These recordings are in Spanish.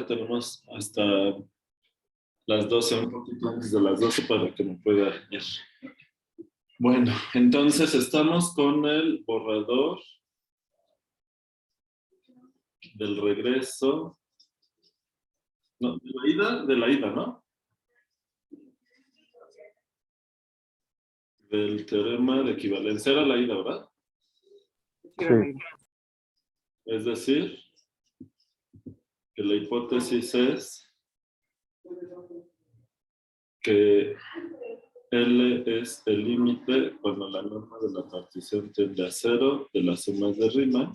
ahorita tenemos hasta las 12, un poquito antes de las 12 para que me pueda ir. Bueno, entonces estamos con el borrador del regreso. No, de la ida, ¿no? Del teorema de equivalencia. Era la ida, ¿verdad? Sí. Es decir, que la hipótesis es que L es el límite cuando la norma de la partición tiende a 0 de las sumas de Riemann.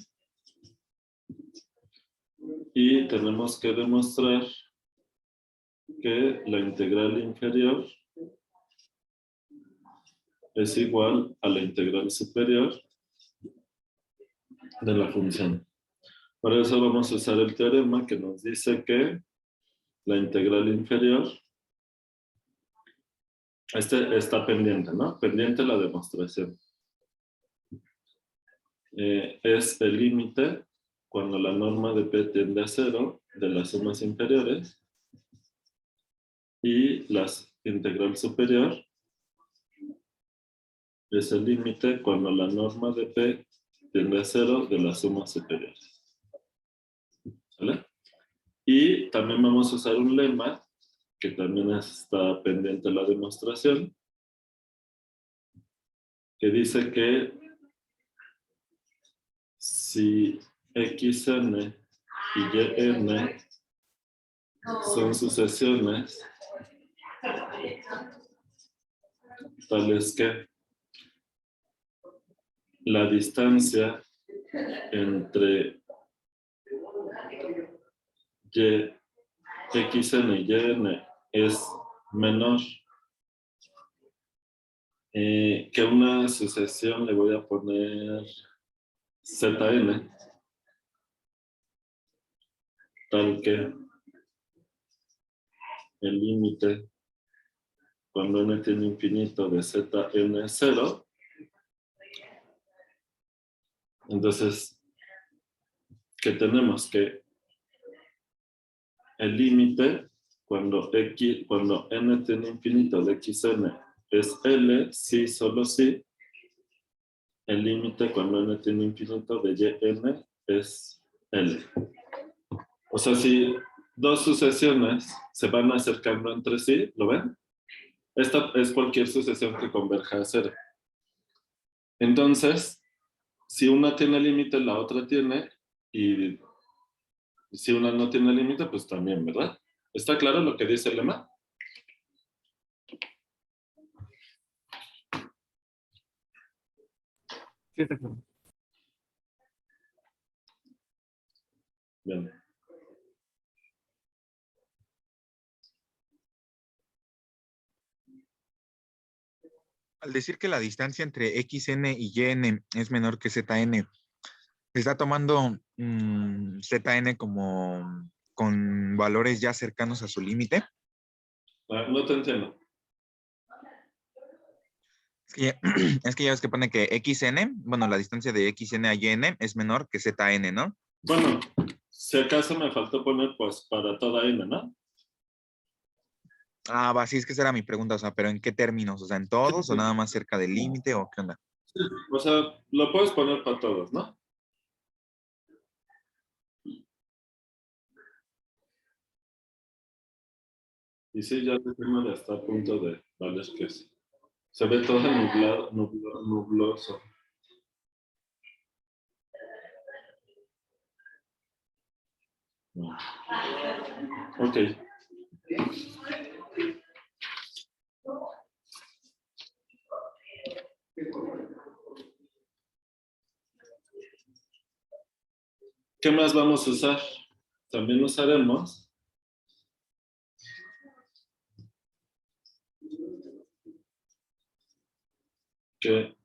Y tenemos que demostrar que la integral inferior es igual a la integral superior de la función. Por eso vamos a usar el teorema que nos dice que la integral inferior está pendiente, ¿no? Pendiente la demostración. Es el límite cuando la norma de P tiende a 0 de las sumas inferiores y la integral superior es el límite cuando la norma de P tiende a 0 de las sumas superiores. ¿Vale? Y también vamos a usar un lema que también está pendiente la demostración, que dice que si xn y yn son sucesiones tales que la distancia entre xn y yn es menor que una sucesión, le voy a poner zn, tal que el límite cuando n tiene infinito de zn es 0. Entonces, ¿qué tenemos? Que el límite cuando n tiene infinito de xn es L, sí, solo sí. El límite cuando n tiene infinito de yn es L. O sea, si dos sucesiones se van acercando entre sí, ¿lo ven? Esta es cualquier sucesión que converja a 0. Entonces, si una tiene límite, la otra tiene, y si una no tiene límite, pues también, ¿verdad? ¿Está claro lo que dice el lema? Sí, está claro. Bien. Al decir que la distancia entre xn y yn es menor que zn, está tomando zn como con valores ya cercanos a su límite. No te entiendo. Es que ya ves que pone que xn, bueno, la distancia de xn a yn es menor que zn, ¿no? Bueno, si acaso me faltó poner pues para toda n, ¿no? Ah, va, sí, es que esa era mi pregunta, o sea, pero ¿en qué términos? O sea, ¿en todos o nada más cerca del límite o qué onda? Sí, o sea, lo puedes poner para todos, ¿no? Y sí, ya tengo hasta a punto de valer que sí. Se ve todo nublado, nubloso. No. Ok. ¿Qué más vamos a usar? También usaremos que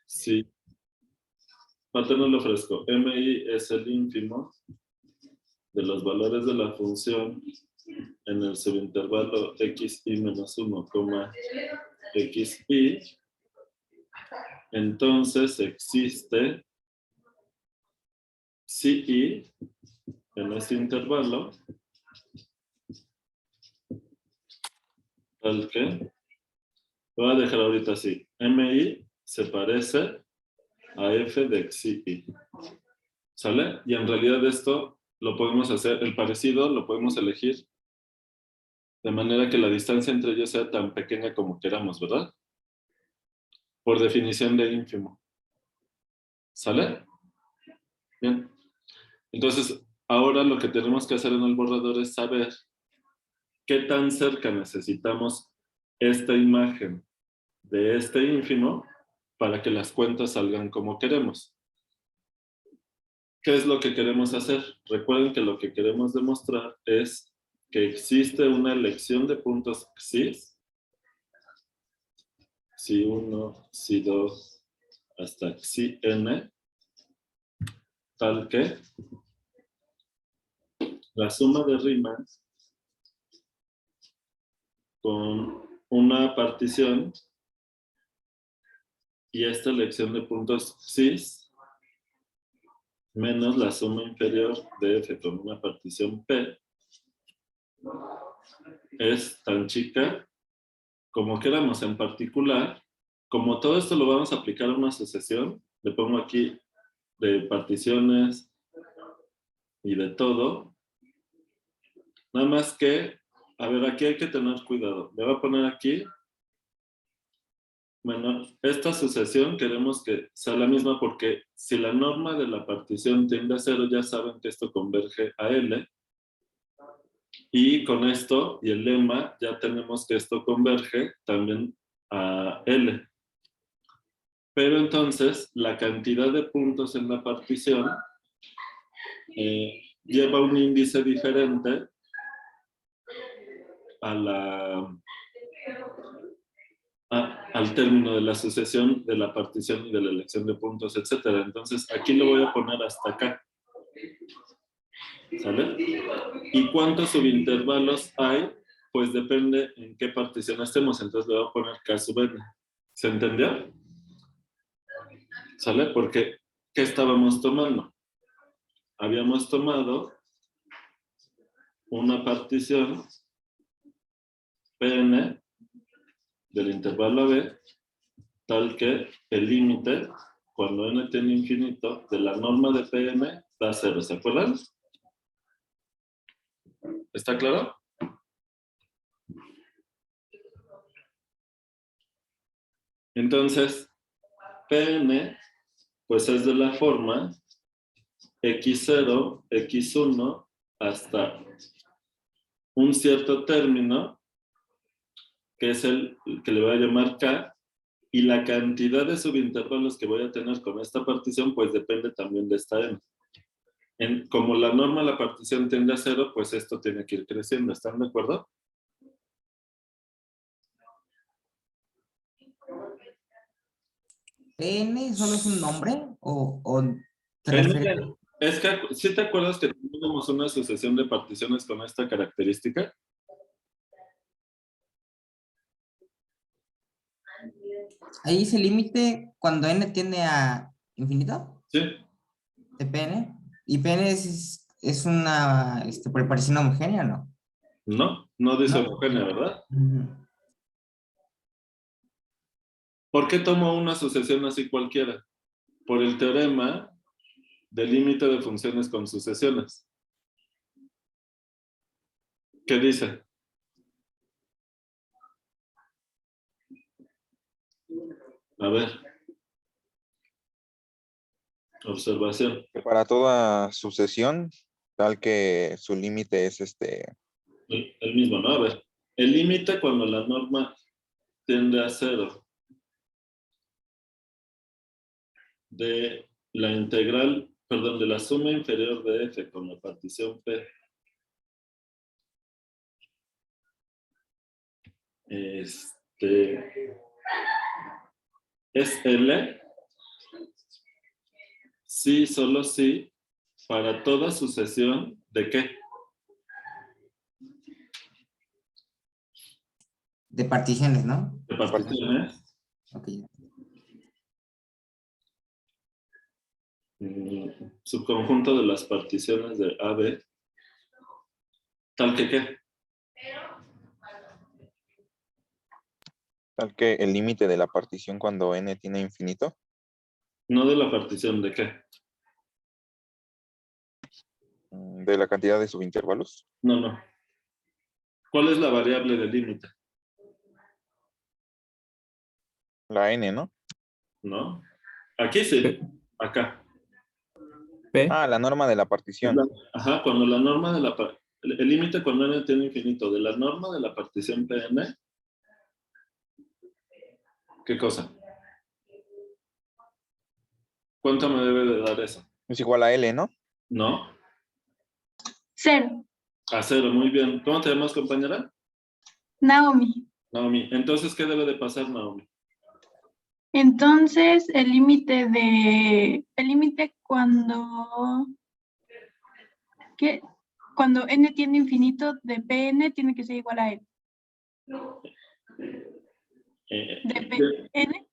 sí, para tenerlo fresco, mi es el ínfimo de los valores de la función en el subintervalo xi menos 1, xi. Entonces existe XI en este intervalo, tal que, lo voy a dejar ahorita así, MI se parece a F de XI. ¿Sale? Y en realidad esto lo podemos hacer, el parecido lo podemos elegir de manera que la distancia entre ellos sea tan pequeña como queramos, ¿verdad? Por definición de ínfimo. ¿Sale? Bien. Entonces, ahora lo que tenemos que hacer en el borrador es saber qué tan cerca necesitamos esta imagen de este ínfimo para que las cuentas salgan como queremos. ¿Qué es lo que queremos hacer? Recuerden que lo que queremos demostrar es que existe una elección de puntos XIS, XI1, XI2, hasta XIN, tal que la suma de rimas con una partición y esta elección de puntos XIS menos la suma inferior de F con una partición P es tan chica como queramos. En particular, como todo esto lo vamos a aplicar a una sucesión, le pongo aquí de particiones y de todo. Nada más que, a ver, aquí hay que tener cuidado. Le voy a poner aquí, bueno, esta sucesión queremos que sea la misma porque si la norma de la partición tiende a 0, ya saben que esto converge a L. Y con esto y el lema ya tenemos que esto converge también a L. Pero entonces la cantidad de puntos en la partición lleva un índice diferente al término de la sucesión, de la partición y de la elección de puntos, etc. Entonces aquí lo voy a poner hasta acá. ¿Sale? ¿Y cuántos subintervalos hay? Pues depende en qué partición estemos. Entonces le voy a poner K sub n. ¿Se entendió? ¿Sale? Porque, ¿qué estábamos tomando? Habíamos tomado una partición Pn del intervalo AB, tal que el límite, cuando n tiene infinito, de la norma de Pn da 0. ¿Se acuerdan? ¿Está claro? Entonces, Pn, pues es de la forma x0, x1, hasta un cierto término, que es el que le voy a llamar K, y la cantidad de subintervalos que voy a tener con esta partición, pues depende también de esta n. Como la norma de la partición tiende a 0, pues esto tiene que ir creciendo. ¿Están de acuerdo? ¿PN solo es un nombre o te refieres? Es que, ¿sí te acuerdas que teníamos una sucesión de particiones con esta característica? Ahí dice límite cuando n tiende a infinito Sí. de PN. ¿Y PN es una partición homogénea, no? No, no dice No. homogénea, ¿verdad? Ujú. ¿Por qué tomo una sucesión así cualquiera? Por el teorema del límite de funciones con sucesiones. ¿Qué dice? A ver. Observación. Que para toda sucesión, tal que su límite es El mismo, ¿no? A ver. El límite cuando la norma tiende a 0 de la integral, perdón, de la suma inferior de f con la partición p es L, sí, solo sí, para toda sucesión de qué? De particiones, ¿no? De particiones. Ok. subconjunto de las particiones de AB, tal que qué. Tal que el límite de la partición cuando n tiene infinito. No de la partición de qué. De la cantidad de subintervalos. No, no. ¿Cuál es la variable del límite? La n, ¿no? ¿No? Aquí sí, acá. P. Ah, la norma de la partición. Ajá, cuando la norma de la el límite cuando n tiene infinito de la norma de la partición Pn, ¿qué cosa? ¿Cuánto me debe de dar eso? Es igual a L, ¿no? ¿No? 0. A 0, muy bien. ¿Cómo te llamas, compañera? Naomi. Naomi. Entonces, ¿qué debe de pasar, Naomi? Entonces, el límite cuando, cuando n tiene infinito de Pn tiene que ser igual a L. De Pn.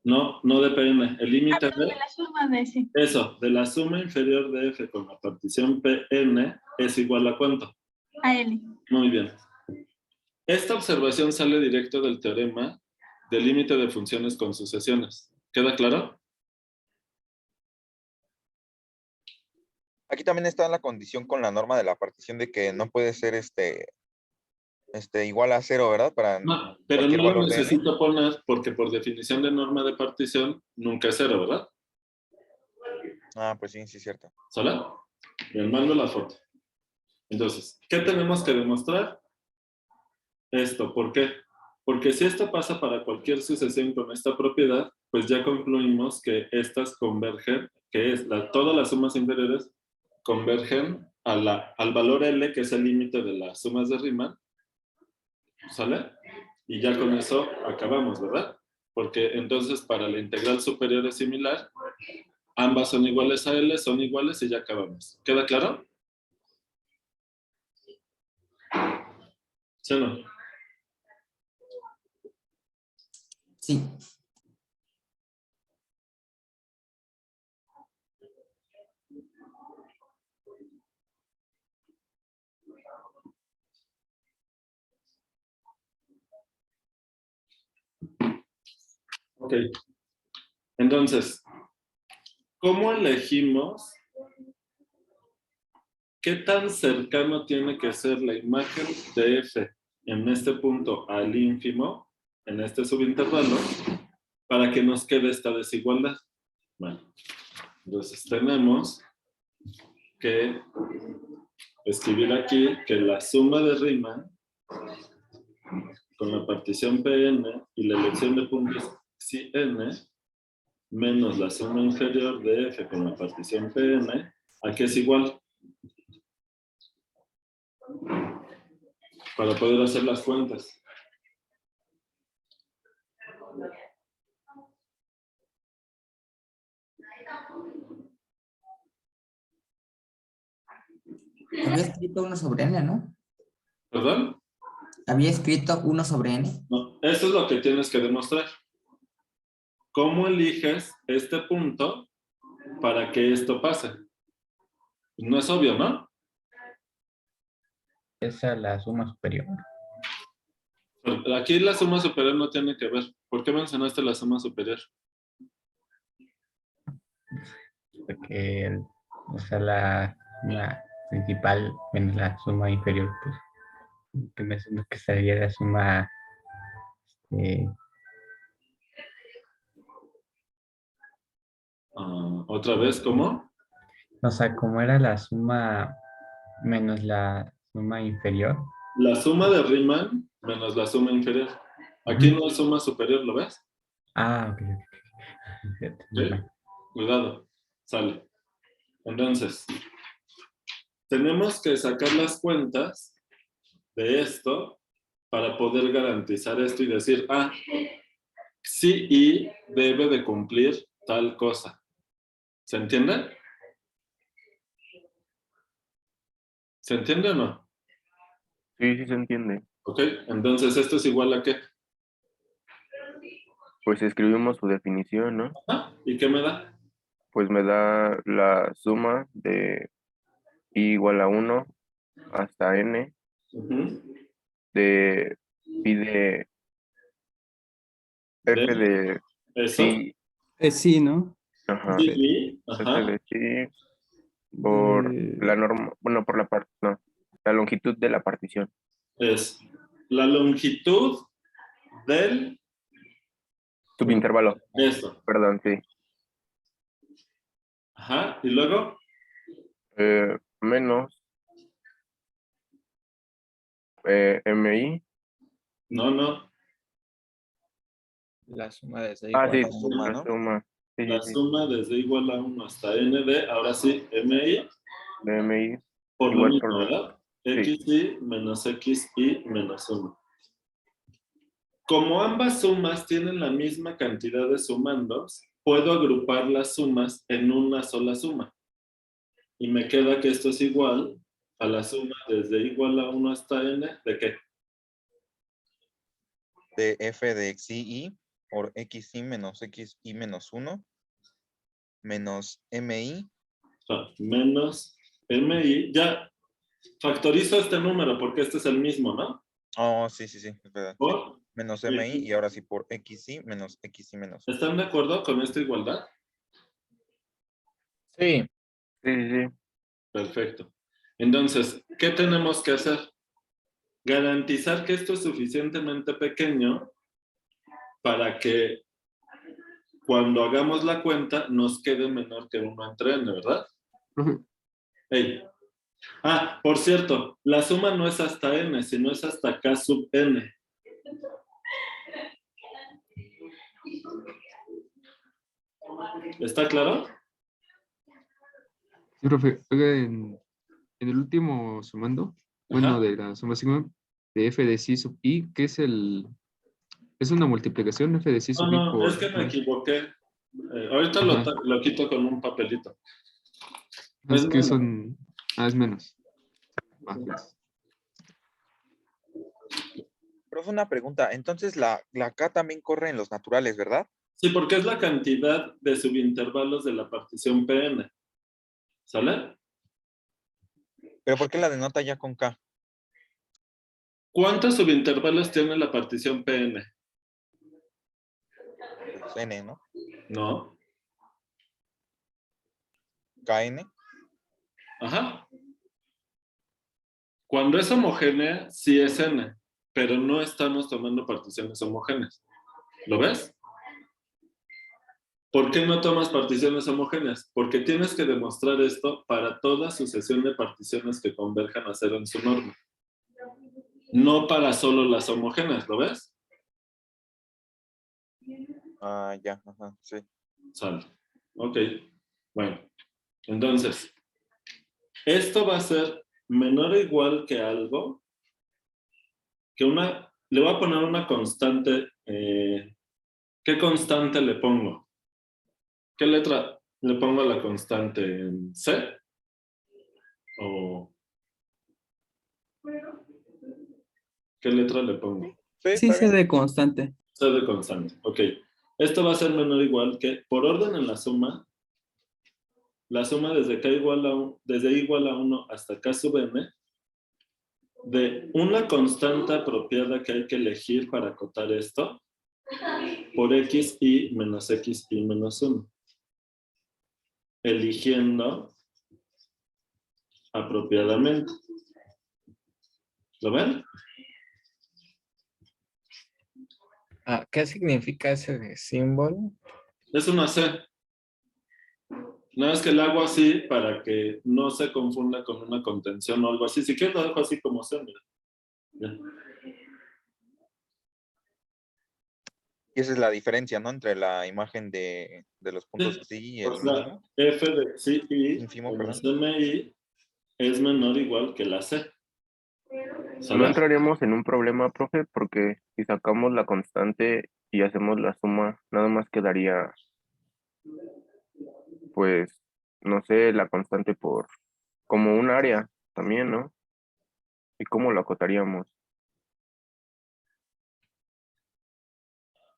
No, no de Pn. El límite De la suma de ese. eso, de la suma inferior de f con la partición Pn es igual a ¿cuánto? A L. Muy bien. Esta observación sale directo del teorema del límite de funciones con sucesiones. ¿Queda claro? Aquí también está la condición con la norma de la partición de que no puede ser igual a 0, ¿verdad? Para No, pero cualquier no lo valor de n. necesito poner porque por definición de norma de partición nunca es 0, ¿verdad? Ah, pues sí, sí es cierto. ¿Sale? Bien, mando la foto. Entonces, ¿qué tenemos que demostrar? Esto, ¿por qué? Porque si esto pasa para cualquier sucesión con esta propiedad, pues ya concluimos que estas convergen, que es todas las sumas inferiores convergen al valor L, que es el límite de las sumas de Riemann. ¿Sale? Y ya con eso acabamos, ¿verdad? Porque entonces para la integral superior es similar, ambas son iguales a L, son iguales y ya acabamos. ¿Queda claro? ¿Sí o no? Sí. Ok. Entonces, ¿cómo elegimos qué tan cercano tiene que ser la imagen de f en este punto al ínfimo, en este subintervalo, para que nos quede esta desigualdad? Bueno, entonces tenemos que escribir aquí que la suma de Riemann con la partición Pn y la elección de puntos psi n menos la suma inferior de f con la partición Pn, ¿a qué es igual? Para poder hacer las cuentas. Había escrito 1 sobre n, ¿no? ¿Perdón? Había escrito 1 sobre n. No, eso es lo que tienes que demostrar. ¿Cómo eliges este punto para que esto pase? No es obvio, ¿no? Esa es la suma superior. Pero aquí la suma superior no tiene que ver. ¿Por qué mencionaste la suma superior? Porque, o sea, la principal menos la suma inferior, pues, que me suena que sería la suma, ¿Otra vez cómo? o sea, como era la suma menos la suma inferior. La suma de Riemann menos la suma inferior. Aquí no hay suma superior, ¿lo ves? Ah, ok, ok. Fíjate, ¿Sí? Cuidado, sale. Entonces, tenemos que sacar las cuentas de esto para poder garantizar esto y decir, sí y debe de cumplir tal cosa. ¿Se entiende? ¿Se entiende o no? Sí, sí se entiende. Ok, entonces esto es igual a ¿qué? Pues escribimos su definición, ¿no? ¿Y qué me da? pues me da la suma de i igual a 1 hasta n Ujú. de pi de f ¿De de eso? sí, Sí, ¿no? ajá, Sí, F y, f ajá, de sí por la de... norma, bueno, por la parte, no, la longitud de la partición. es la longitud del, Subintervalo, eso, perdón, sí. ajá, y luego, Menos mi. no, La suma de C Ah, igual sí, a uno. la suma. Sí, la sí, sí. suma desde igual a 1 hasta n de, ahora sí, mi, De mi por lo igual mismo, por. ¿verdad? Sí. Xi menos Xi menos 1. Como ambas sumas tienen la misma cantidad de sumandos, puedo agrupar las sumas en una sola suma. Y me queda que esto es igual a la suma desde igual a 1 hasta n, ¿de qué? De f de xi por xi menos 1 menos mi. Menos mi. Ya factorizo este número porque este es el mismo, ¿no? Oh, sí, es verdad. Sí. Por Menos mi y ahora sí por xi menos 1. ¿Están de acuerdo con esta igualdad? Sí. Sí, sí, sí. Perfecto. Entonces, ¿qué tenemos que hacer? Garantizar que esto es suficientemente pequeño para que cuando hagamos la cuenta nos quede menor que 1 entre n, ¿verdad? Profe, Hey. Ah, por cierto, la suma no es hasta n, sino es hasta k sub n. ¿Está claro? sí, profe, oiga, en el último sumando, bueno, Ajá. de la suma sigma de f de sí sub i, ¿qué es el...? ¿Es una multiplicación f de sí sub i No, es por...? que me equivoqué. Ahorita Ajá, lo quito con un papelito. Es es que menos. son... Ah, es menos. Ah, gracias. Profe, una pregunta. Entonces la K también corre en los naturales, ¿verdad? Sí, porque es la cantidad de subintervalos de la partición Pn. ¿Sale? ¿Pero por qué la denota ya con K? ¿Cuántos subintervalos tiene la partición Pn? Pues N, ¿no? No. KN. Ajá. Cuando es homogénea, sí es n, pero no estamos tomando particiones homogéneas. ¿Lo ves? ¿Por qué no tomas particiones homogéneas? Porque tienes que demostrar esto para toda sucesión de particiones que converjan a cero en su norma. No para solo las homogéneas, ¿lo ves? Ah, ya, ajá, sí. Sale. Ok. Bueno, entonces, esto va a ser menor o igual que algo, que una, le voy a poner una constante. ¿Qué constante le pongo? ¿Qué letra le pongo a la constante? ¿En C? ¿O qué letra le pongo? Sí, Sí, está sé bien. de constante. C de constante. Ok. Esto va a ser menor o igual que, por orden en la suma desde k igual a, desde igual a 1 hasta k sub n, de una constante apropiada que hay que elegir para acotar esto, por xi menos 1. Eligiendo apropiadamente. ¿Lo ven? Ah, ¿qué significa ese símbolo? Es una C. Nada más que el hago así para que no se confunda con una contención o algo así. Si quieres lo dejo así como C, mira. Ya. Y esa es la diferencia, ¿no? Entre la imagen de los puntos sí y O el sea, mínimo. f de xi Ínfimo, menos perdón. mi es menor o igual que la C. No ¿Sale? entraríamos en un problema, profe, porque si sacamos la constante y hacemos la suma, nada más quedaría, pues, no sé, la constante por como un área también, ¿no? ¿Y cómo lo acotaríamos?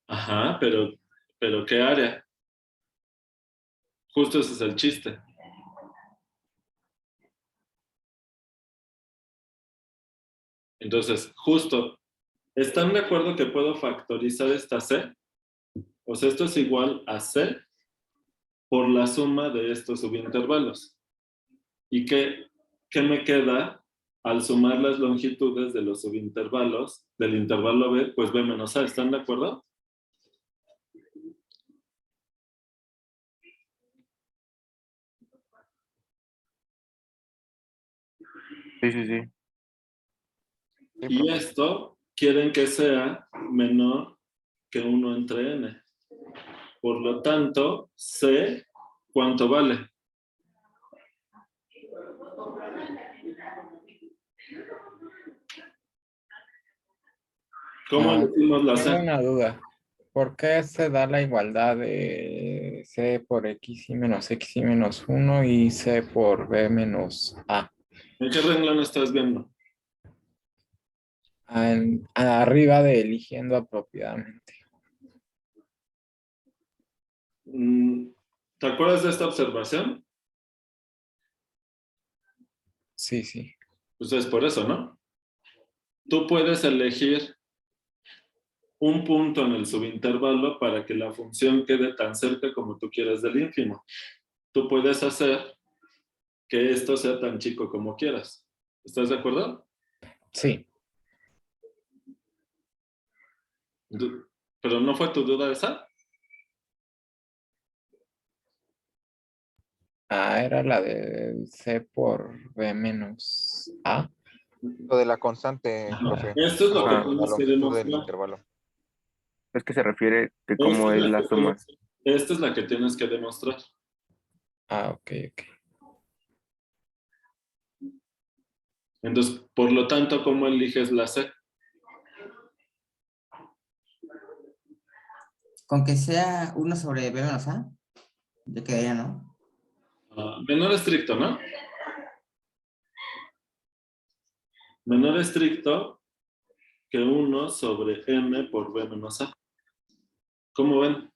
Ajá, pero ¿qué área? Justo ese es el chiste. Entonces, justo, ¿están de acuerdo que puedo factorizar esta C? O sea, esto es igual a C por la suma de estos subintervalos. ¿Y qué me queda al sumar las longitudes de los subintervalos del intervalo B? Pues B menos A, ¿están de acuerdo? Sí, sí, sí. Y esto quieren que sea menor que 1 entre n. Por lo tanto, C, ¿cuánto vale? ¿Cómo decimos la Tengo C? una duda. ¿Por qué se da la igualdad de C por X y menos 1 y C por B menos A? ¿En qué renglón estás viendo? Arriba de eligiendo apropiadamente. ¿Te acuerdas de esta observación? Sí, sí. Pues es por eso, ¿no? Tú puedes elegir un punto en el subintervalo para que la función quede tan cerca como tú quieras del ínfimo. Tú puedes hacer que esto sea tan chico como quieras. ¿Estás de acuerdo? Sí. ¿Pero no fue tu duda esa? Era la de C por B menos A. Lo de la constante, profe. Esto es lo que Ajá. La tienes que longitud del demostrar. intervalo. Es que se refiere que Esta cómo es la suma. esta es la que tienes que demostrar. Ok, ok. Entonces, por lo tanto, ¿cómo eliges la C? Con que sea 1 sobre B menos A, ya quedaría, ¿no? Menor estricto, ¿no? Menor estricto que 1 sobre m por b menos a. ¿Cómo ven?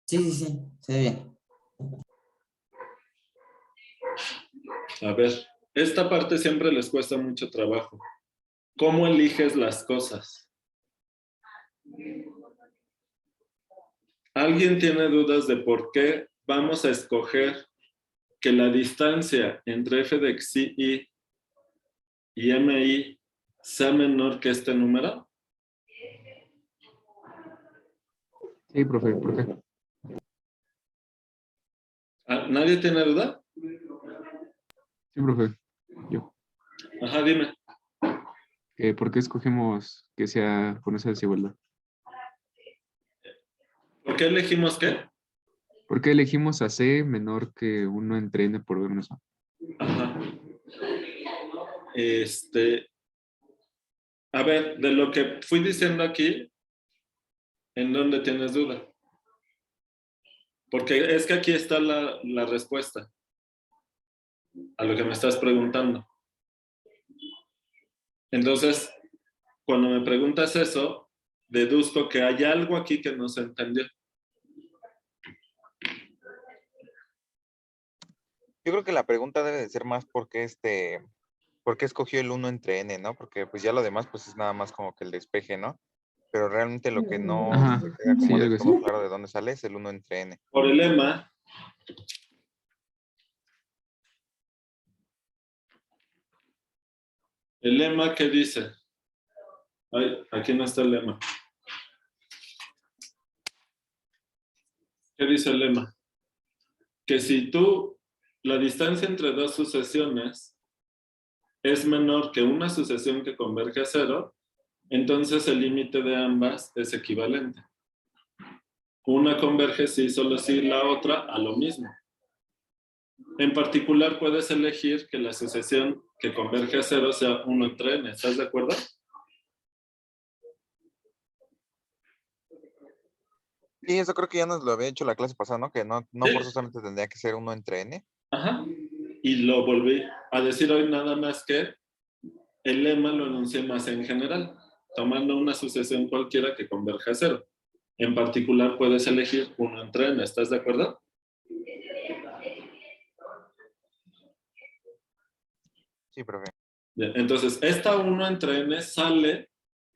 Sí, sí, sí, se ve bien. A ver, esta parte siempre les cuesta mucho trabajo. ¿Cómo eliges las cosas? ¿Alguien tiene dudas de por qué vamos a escoger que la distancia entre f de xi y mi sea menor que este número? Sí, profe, ¿por qué? ¿Nadie tiene duda? Sí, profe. Yo. Ajá, dime. ¿Por qué escogemos que sea con esa desigualdad? ¿Por qué elegimos qué? ¿Por qué elegimos a C menor que 1 entre N por B menos A? Ajá. A ver, de lo que fui diciendo aquí, ¿en dónde tienes duda? Porque es que aquí está la respuesta a lo que me estás preguntando. Entonces, cuando me preguntas eso, deduzco que hay algo aquí que no se entendió. Yo creo que la pregunta debe de ser más por qué escogió el 1 entre n, ¿no? Porque pues ya lo demás pues es nada más como que el despeje, ¿no? Pero realmente lo que no Ajá, se queda sí, como del algo así. todo claro de dónde sale es el 1 entre n. Por el lema, ¿qué dice? Ay, aquí no está el lema. ¿Qué dice el lema? Que si la distancia entre dos sucesiones es menor que una sucesión que converge a cero, entonces el límite de ambas es equivalente. Una converge sí, solo si la otra a lo mismo. En particular, puedes elegir que la sucesión que converge a cero sea 1 entre n. ¿Estás de acuerdo? Sí, eso creo que ya nos lo había hecho la clase pasada, ¿no? Que no ¿Sí? forzosamente tendría que ser 1 entre n. Ajá. y lo volví a decir hoy, nada más que el lema lo enuncié más en general, tomando una sucesión cualquiera que converja a 0. En particular puedes elegir 1 entre n, ¿estás de acuerdo? Sí, profe. Bien, entonces, esta 1 entre n sale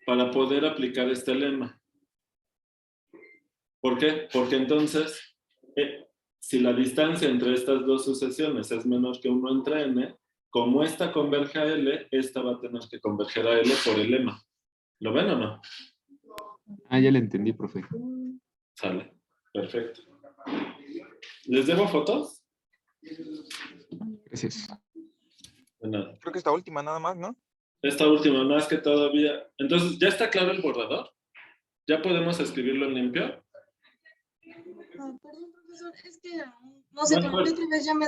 para poder aplicar este lema. ¿Por qué? Porque entonces, si la distancia entre estas dos sucesiones es menor que 1 entre n, como esta converge a L, esta va a tener que converger a L por el lema. ¿Lo ven o no? Ah, ya le entendí, profe. Sale. Perfecto. ¿Les debo fotos? Gracias. De nada. Creo que esta última nada más, ¿no? Esta última, más que todavía. Entonces, ¿ya está claro el borrador? ¿Ya podemos escribirlo en limpio? Perdón, profesor, es que no sé, por otra vez ya me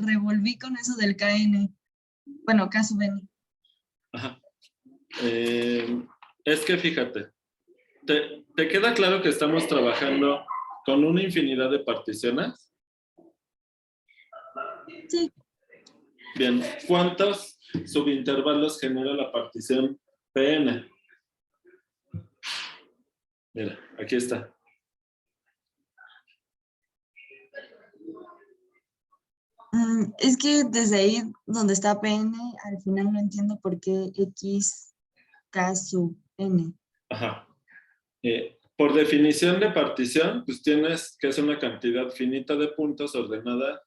revolví con eso del KN. Bueno, K sub n. Ajá. Es que fíjate, ¿te queda claro que estamos trabajando con una infinidad de particiones? Sí. Bien, ¿cuántos subintervalos genera la partición Pn? Mira, aquí está. Es que desde ahí donde está PN, al final no entiendo por qué X K sub n. Ajá. Por definición de partición, pues tienes que es una cantidad finita de puntos ordenada.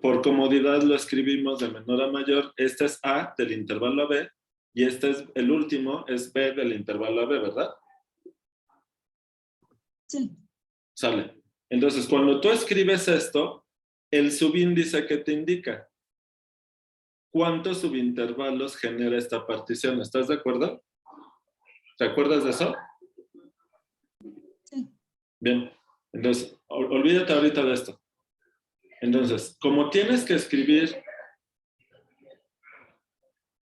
Por comodidad lo escribimos de menor a mayor. Este es A del intervalo AB y este es el último, es B del intervalo AB, ¿verdad? Sí. Sale. Entonces, cuando tú escribes esto, el subíndice que te indica cuántos subintervalos genera esta partición. ¿Estás de acuerdo? ¿Te acuerdas de eso? Sí. Bien. Entonces, olvídate ahorita de esto. Entonces, como tienes que escribir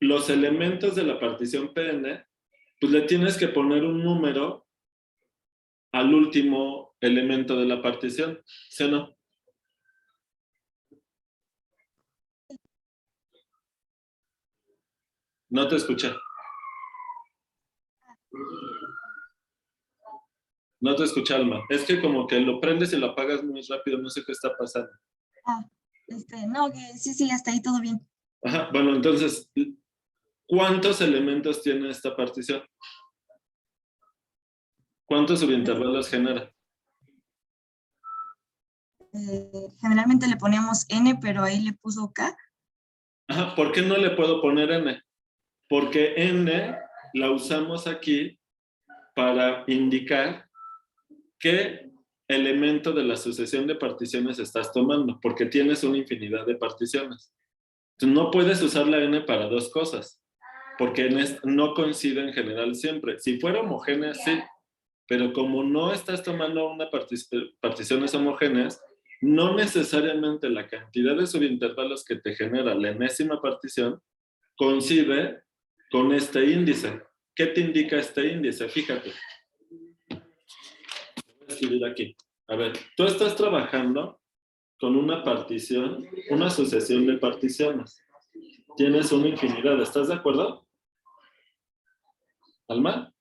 los elementos de la partición Pn, pues le tienes que poner un número al último elemento de la partición, ¿sí o no? No te escuché. No te escuché, Alma. Es que como que lo prendes y lo apagas muy rápido, no sé qué está pasando. No, que sí, hasta ahí todo bien. Ajá, bueno, entonces, ¿cuántos elementos tiene esta partición? ¿Cuántos subintervalos genera? Generalmente le poníamos n, pero ahí le puso k. Ajá, ¿por qué no le puedo poner n? Porque n la usamos aquí para indicar qué elemento de la sucesión de particiones estás tomando, porque tienes una infinidad de particiones. Entonces, no puedes usar la n para dos cosas, porque no coincide en general siempre. Si fuera homogénea, sí, pero como no estás tomando una particiones homogéneas, no necesariamente la cantidad de subintervalos que te genera la enésima partición coincide con este índice. ¿Qué te indica este índice? Fíjate. Voy a escribir aquí. A ver, tú estás trabajando con una partición, una sucesión de particiones. Tienes una infinidad, ¿estás de acuerdo? ¿Alma?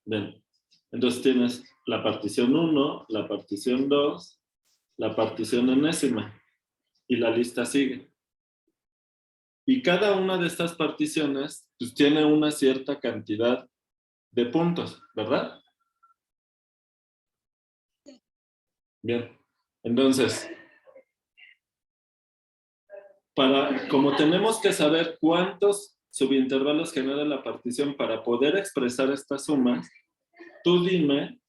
Bien. Entonces tienes la partición 1, la partición 2, la partición enésima. Y la lista sigue. Y cada una de estas particiones pues, tiene una cierta cantidad de puntos, ¿verdad? Bien. Entonces, como tenemos que saber cuántos subintervalos genera la partición para poder expresar estas sumas, tú dime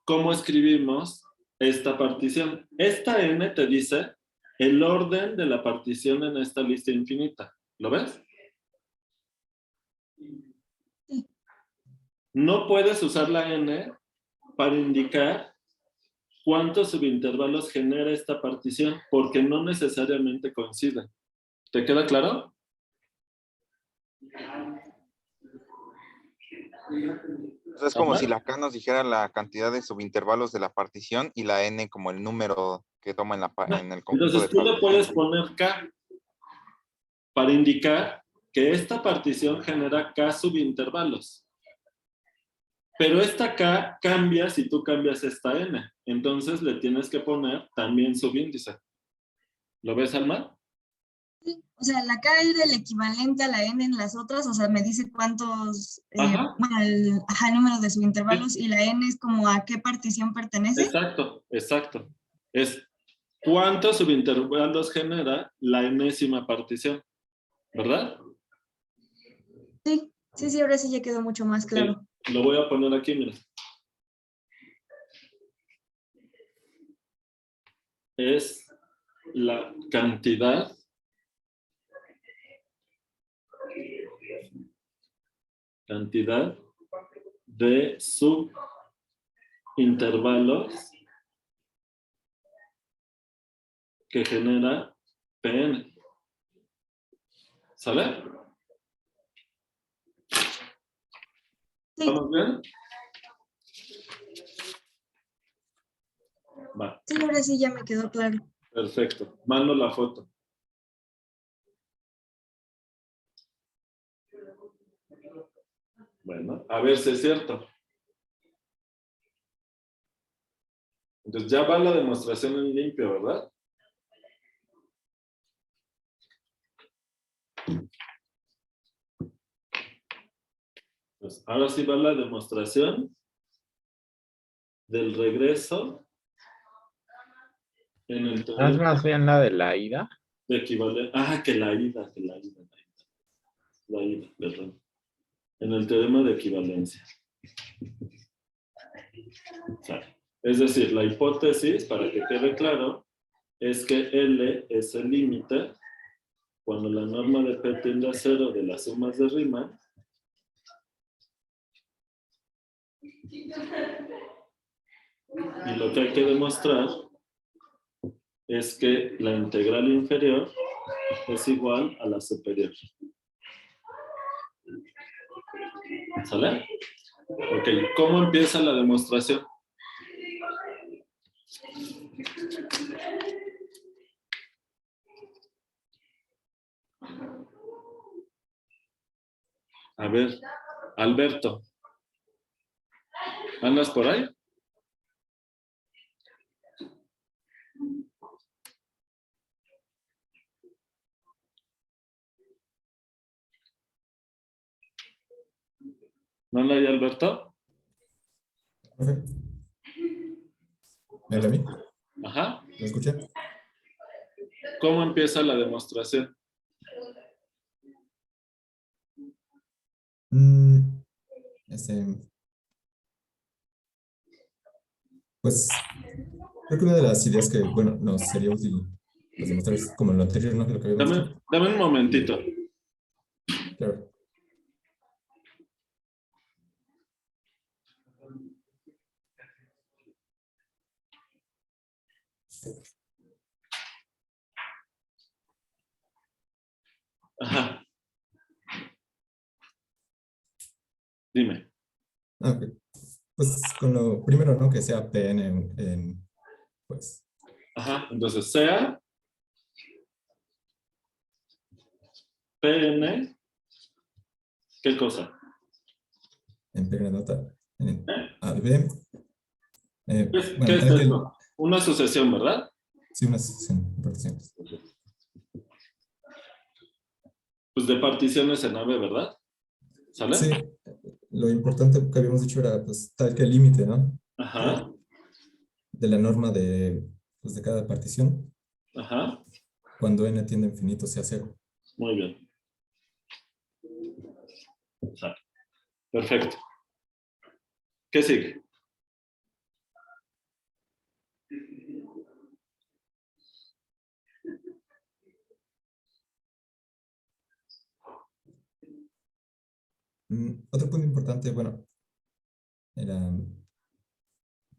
cómo escribimos esta partición. Esta n te dice el orden de la partición en esta lista infinita. ¿Lo ves? No puedes usar la n para indicar cuántos subintervalos genera esta partición, porque no necesariamente coinciden. ¿Te queda claro? sea, es como Ajá. si la K nos dijera la cantidad de subintervalos de la partición y la N como el número que toma en el conjunto Entonces de tú le puedes particiones. poner K para indicar que esta partición genera K subintervalos. Pero esta K cambia si tú cambias esta N. Entonces le tienes que poner también subíndice. ¿Lo ves, Alma? Sí, o sea, la K era el equivalente a la N en las otras, o sea, me dice cuántos, Ajá. bueno, el número de subintervalos, y la N es como a qué partición pertenece. Exacto, exacto. Es cuántos subintervalos genera la enésima partición, ¿verdad? Sí, sí, sí, ahora sí ya quedó mucho más claro. Lo voy a poner aquí, mira. Es la cantidad de subintervalos que genera PN. ¿Sale? Sí, ¿Estamos bien? Va, sí, ahora sí ya me quedó claro. perfecto. Mando la foto. Bueno, a ver si es cierto. Entonces ya va la demostración en limpio, ¿verdad? Pues ahora sí va la demostración del regreso en el ¿No es teorema más bien la de la ida? de equivalencia. Ah, que la ida, perdón. En el teorema de equivalencia. O sea, es decir, la hipótesis, para que quede claro, es que L es el límite cuando la norma de P tiende a 0 de las sumas de Riemann. Y lo que hay que demostrar es que la integral inferior es igual a la superior. ¿Sale? Ok, ¿cómo empieza la demostración? A ver, Alberto, ¿andas por ahí? ¿No anda ahí, Alberto? ¿Me habla a mí? Ajá. ¿Me escucha? ¿Cómo empieza la demostración? Mm, este, pues creo que una de las ideas que, bueno, nos sería útil pues, demostrar es como lo anterior, ¿no? Lo que habíamos dicho. Dame un momentito. Claro. Ajá. Dime. Ah, ok. Pues con lo primero, ¿no? Que sea PN pues, Ajá. Entonces, sea PN, ¿qué cosa? en primera nota, en A de B. ¿Qué Bueno, es tal que esto? Una sucesión, ¿verdad? sí, una sucesión de particiones. Pues de particiones en AB, ¿verdad? ¿Sale? Sí, lo importante que habíamos dicho era pues tal que el límite, ¿no? Ajá. De la norma pues, de cada partición, Ajá. cuando n tiende a infinito sea 0. Muy bien. Sale. Perfecto. ¿Qué sigue? Otro punto importante, bueno, era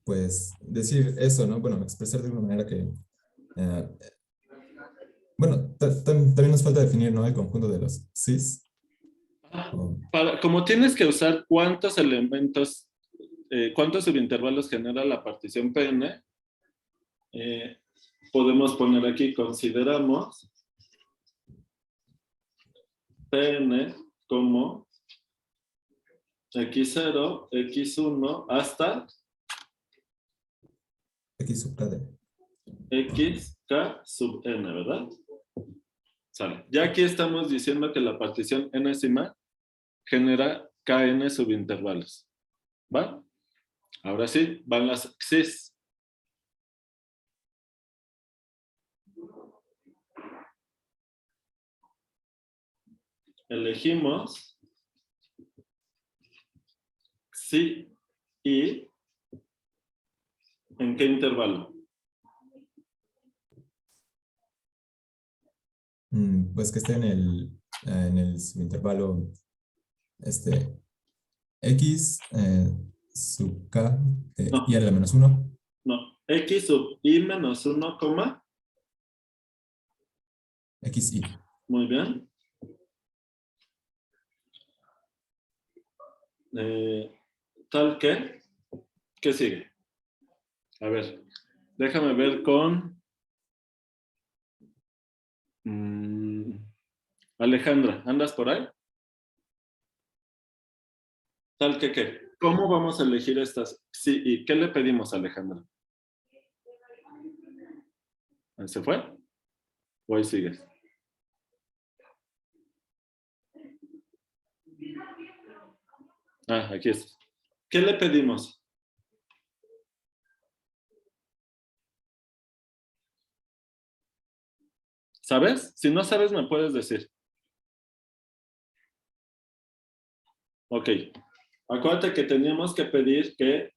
pues decir eso, ¿no? Bueno, expresar de una manera que, bueno, también nos falta definir, ¿no? El conjunto de los cis. O- Como tienes que usar cuántos elementos ¿cuántos subintervalos genera la partición Pn? Podemos poner aquí, consideramos Pn como x0, x1 hasta X sub k d. xk sub n, ¿verdad? Sale. Ya aquí estamos diciendo que la partición enésima genera kn subintervalos. ¿Va? Ahora sí, van las xis. Elegimos xi y ¿en qué intervalo? Pues que esté en el subintervalo X sub k de No. i a la menos 1. No, x sub i menos 1, XI. muy bien. Tal que, ¿qué sigue? A ver, déjame ver con Alejandra, ¿andas por ahí? Tal que, ¿qué? ¿Cómo vamos a elegir estas? Sí, ¿y qué le pedimos a Alejandra? ¿Se fue? ¿O ahí sigues? Ah, aquí está. ¿Qué le pedimos? ¿Sabes? Si no sabes, me puedes decir. Ok. Acuérdate que teníamos que pedir que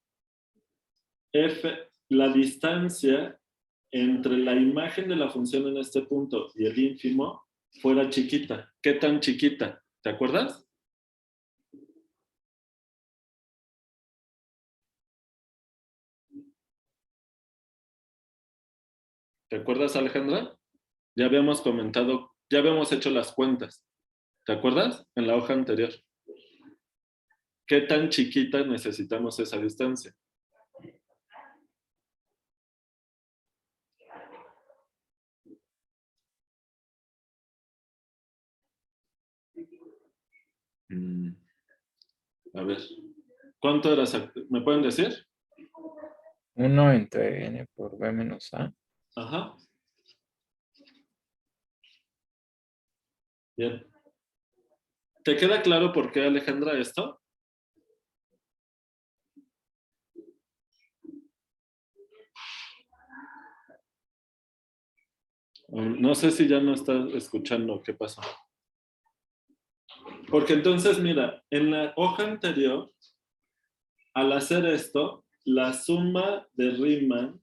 la distancia entre la imagen de la función en este punto y el ínfimo fuera chiquita. ¿Qué tan chiquita? ¿Te acuerdas? ¿Te acuerdas, Alejandra? Ya habíamos comentado, ya habíamos hecho las cuentas. ¿Te acuerdas? En la hoja anterior. ¿Qué tan chiquita necesitamos esa distancia? A ver. ¿Cuánto era? ¿Me pueden decir? 1 entre n por b menos a. Ajá. Bien. ¿Te queda claro por qué, Alejandra, esto? No sé si ya no estás escuchando qué pasó. Porque entonces, mira, en la hoja anterior, al hacer esto, la suma de Riemann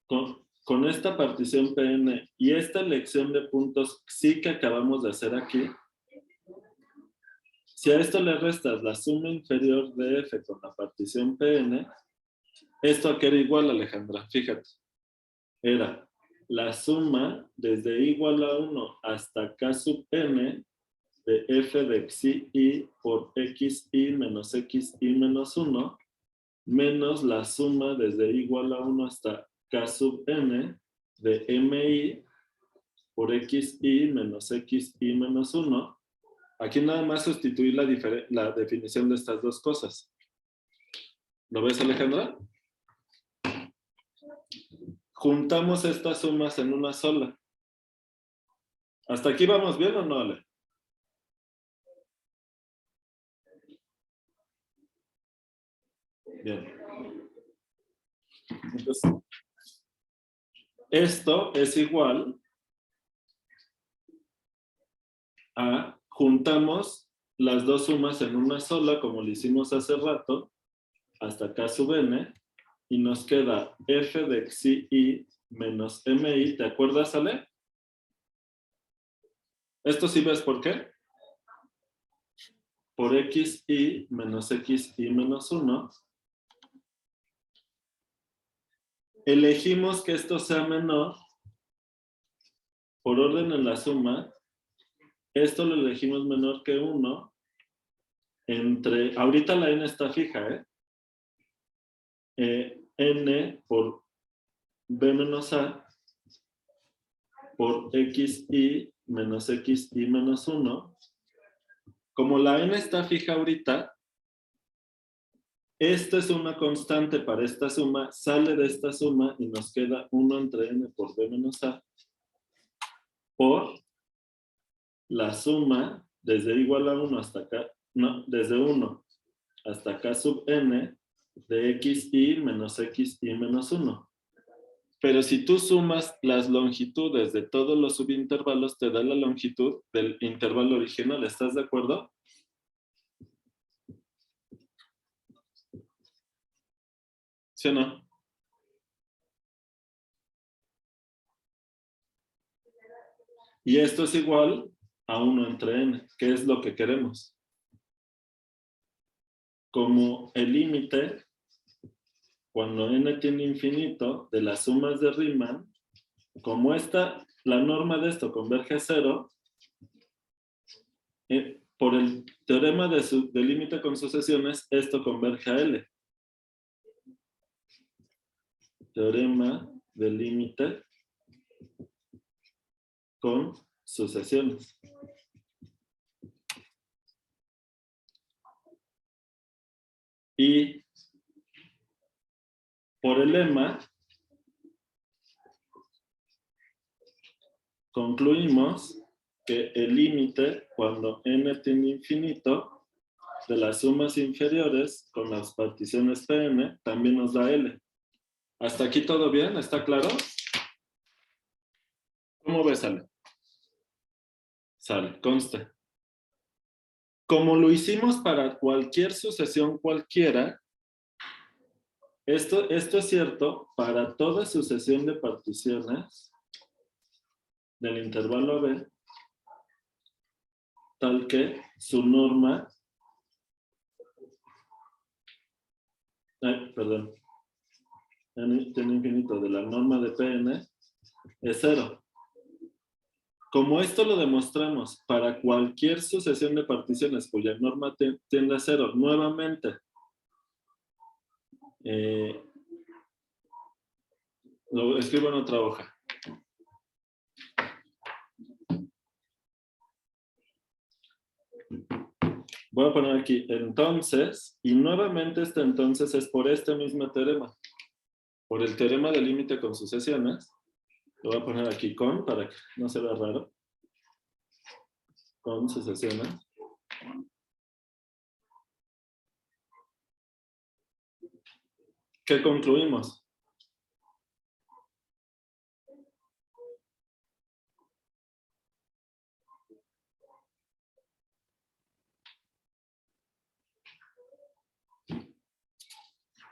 con esta partición Pn y esta elección de puntos sí que acabamos de hacer aquí, si a esto le restas la suma inferior de f con la partición Pn, esto aquí era igual, Alejandra, fíjate. Era la suma desde igual a 1 hasta k sub n de f de xi por xi menos xi menos 1 menos la suma desde igual a 1 hasta k sub n de mi por xi menos xi menos 1. Aquí nada más sustituir la definición de estas dos cosas. ¿Lo ves, Alejandra? Juntamos estas sumas en una sola. ¿Hasta aquí vamos bien o no, Ale? Bien. Entonces, esto es igual a juntamos las dos sumas en una sola, como lo hicimos hace rato, hasta k sub n, y nos queda f de xi menos mi. ¿Te acuerdas, Ale? ¿Esto sí ves por qué? Por xi menos xi menos 1. Elegimos que esto sea menor por orden en la suma. Esto lo elegimos menor que 1 ahorita la n está fija, n por b menos a por xy menos xy menos 1. Como la n está fija ahorita, esta es una constante para esta suma, sale de esta suma y nos queda 1 entre n por b menos a por la suma desde igual a 1 hasta acá, no, desde 1 hasta acá sub n de xy menos 1. Pero si tú sumas las longitudes de todos los subintervalos, te da la longitud del intervalo original. ¿Estás de acuerdo? ¿Sí o no? Y esto es igual a 1 entre n, que es lo que queremos. Como el límite, cuando n tiene infinito, de las sumas de Riemann, como la norma de esto converge a 0, por el teorema de límite con sucesiones, esto converge a L. Teorema de límite con sucesiones. Y por el lema, concluimos que el límite, cuando n tiene infinito, de las sumas inferiores con las particiones Pn, también nos da L. ¿Hasta aquí todo bien? ¿Está claro? ¿Cómo ves, Ale? Sale, consta. Como lo hicimos para cualquier sucesión cualquiera, esto es cierto para toda sucesión de particiones del intervalo B, tal que su norma, perdón, n tiene infinito de la norma de Pn es 0. Como esto lo demostramos para cualquier sucesión de particiones cuya norma tiende a 0, nuevamente, lo escribo en otra hoja. Voy a poner aquí entonces, y nuevamente este entonces es por este mismo teorema, por el teorema del límite con sucesiones. Lo voy a poner aquí con, para que no se vea raro. Con sucesiones. ¿Qué concluimos?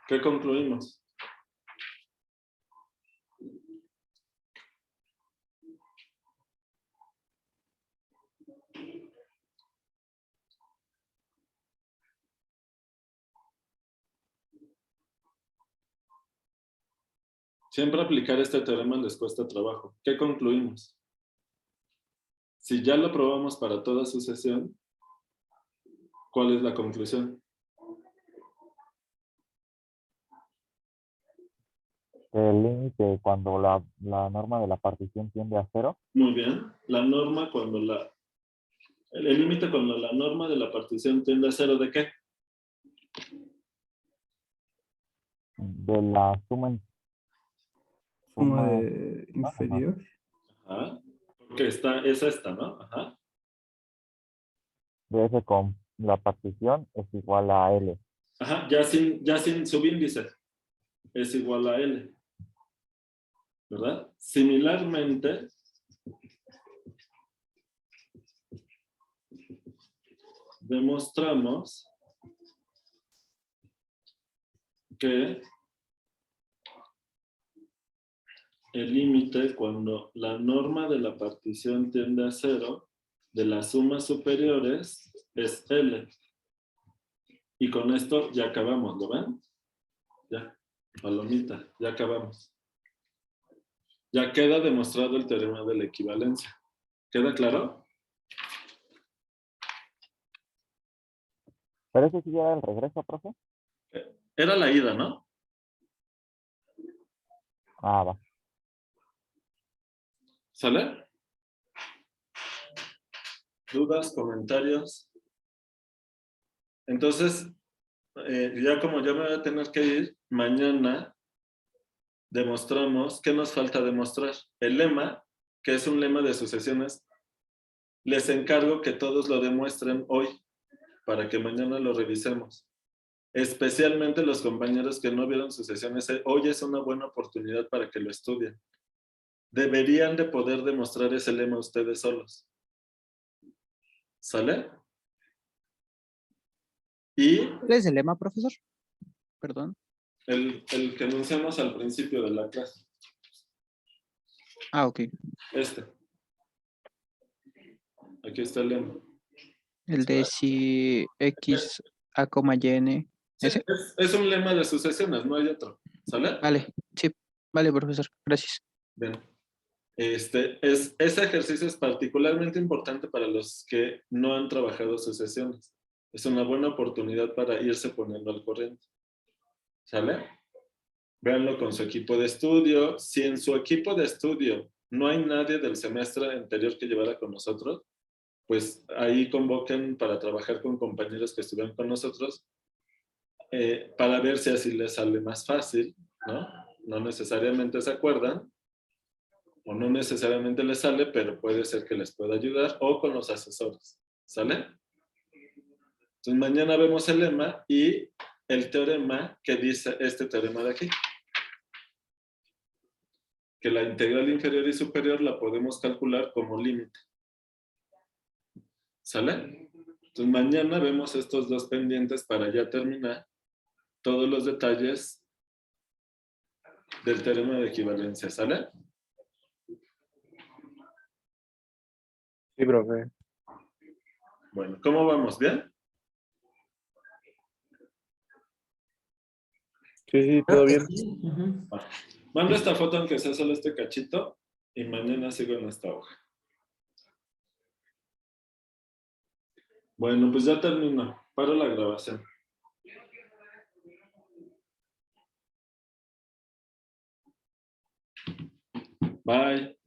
¿Qué concluimos? Siempre aplicar este teorema les cuesta trabajo. ¿Qué concluimos? Si ya lo probamos para toda sucesión, ¿cuál es la conclusión? El límite cuando la norma de la partición tiende a 0. Muy bien. La norma cuando el límite cuando la norma de la partición tiende a 0, ¿de qué? De la suma de inferior. Ajá. Porque es esta, ¿no? Ajá. De ese con la partición es igual a L. Ajá, ya sin subíndice. Es igual a L. ¿Verdad? Similarmente, demostramos que el límite cuando la norma de la partición tiende a 0 de las sumas superiores es L. Y con esto ya acabamos, ¿lo ven? Ya, palomita, ya acabamos. Ya queda demostrado el teorema de la equivalencia. ¿Queda claro? Pero ese sí ya era el regreso, profe. Era la ida, ¿no? Ah, va. ¿Sale? ¿Dudas, comentarios? Entonces, ya como ya me voy a tener que ir, mañana demostramos, ¿qué nos falta demostrar? El lema, que es un lema de sucesiones, les encargo que todos lo demuestren hoy, para que mañana lo revisemos. Especialmente los compañeros que no vieron sucesiones, hoy es una buena oportunidad para que lo estudien. Deberían de poder demostrar ese lema ustedes solos. ¿Sale? Y ¿Cuál es el lema, profesor? Perdón. el que anunciamos al principio de la clase. Ah, ok. Aquí está el lema. El de si X, A, y N. Sí, ¿Ese? es un lema de sucesiones, no hay otro. ¿Sale? Vale, sí. Vale, profesor. Gracias. Bien. Ese ejercicio es particularmente importante para los que no han trabajado sucesiones. Es una buena oportunidad para irse poniendo al corriente. ¿Sale? Véanlo con su equipo de estudio. Si en su equipo de estudio no hay nadie del semestre anterior que llevara con nosotros, pues ahí convoquen para trabajar con compañeros que estuvieron con nosotros para ver si así les sale más fácil, ¿no? No necesariamente se acuerdan o no necesariamente les sale, pero puede ser que les pueda ayudar o con los asesores, ¿sale? Entonces mañana vemos el lema y el teorema que dice este teorema de aquí. Que la integral inferior y superior la podemos calcular como límite. ¿Sale? Entonces mañana vemos estos dos pendientes para ya terminar todos los detalles del teorema de equivalencia. ¿Sale? Sí, profe. Bueno, ¿cómo vamos? ¿Bien? Sí, todo bien. Mando esta foto aunque sea solo este cachito y mañana sigo en esta hoja. Bueno, pues ya termino. Paro la grabación. Bye.